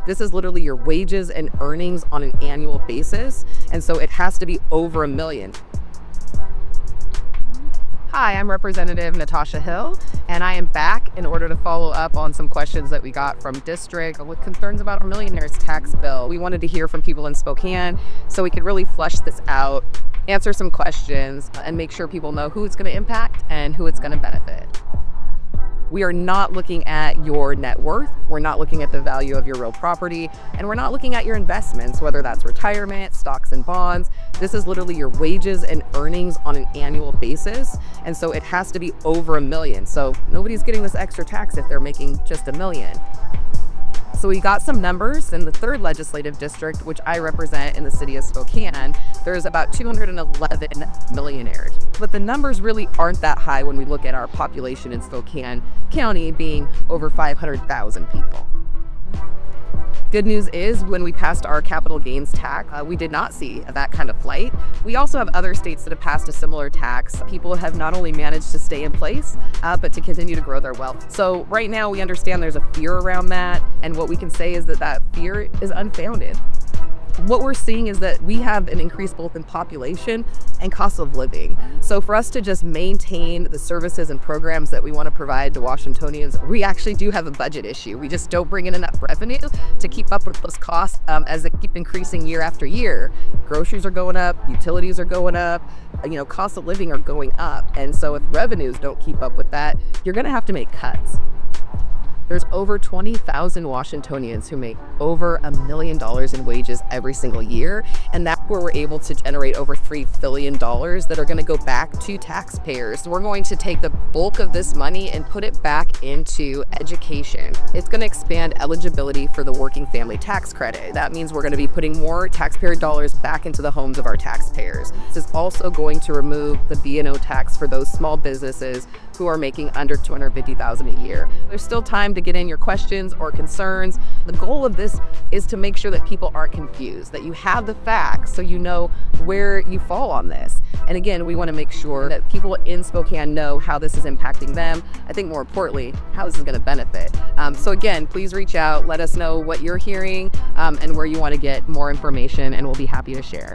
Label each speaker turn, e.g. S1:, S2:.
S1: This is literally your wages and earnings on an annual basis. And so it has to be over $1 million. Hi, I'm Representative Natasha Hill, and I am back in order to follow up on some questions that we got from district with concerns about our Millionaires Tax bill. We wanted to hear from people in Spokane so we could really flush this out, answer some questions, and make sure people know who it's going to impact and who it's going to benefit. We are not looking at your net worth, we're not looking at the value of your real property, and we're not looking at your investments, whether that's retirement, stocks and bonds. This is literally your wages and earnings on an annual basis, and so it has to be over $1 million. So nobody's getting this extra tax if they're making just $1 million. So we got some numbers in the 3rd legislative district, which I represent in the city of Spokane. There's about 211 millionaires. But the numbers really aren't that high when we look at our population in Spokane County being over 500,000 people. Good news is when we passed our capital gains tax, we did not see that kind of flight. We also have other states that have passed a similar tax. People have not only managed to stay in place, but to continue to grow their wealth. So right now we understand there's a fear around that. And what we can say is that that fear is unfounded. What we're seeing is that we have an increase both in population and cost of living. So for us to just maintain the services and programs that we want to provide to Washingtonians, we actually do have a budget issue. We just don't bring in enough revenue to keep up with those costs as they keep increasing year after year. Groceries are going up, utilities are going up, cost of living are going up. And so if revenues don't keep up with that, you're going to have to make cuts. There's over 20,000 Washingtonians who make over $1 million in wages every single year. And that's where we're able to generate over $3 billion that are going to go back to taxpayers. We're going to take the bulk of this money and put it back into education. It's going to expand eligibility for the working family tax credit. That means we're going to be putting more taxpayer dollars back into the homes of our taxpayers. This is also going to remove the B&O tax for those small businesses who are making under $250,000 a year. There's still time to get in your questions or concerns. The goal of this is to make sure that people aren't confused, that you have the facts so you know where you fall on this. And again, we want to make sure that people in Spokane know how this is impacting them. I think more importantly, how this is going to benefit. So again, please reach out, let us know what you're hearing and where you want to get more information, and we'll be happy to share.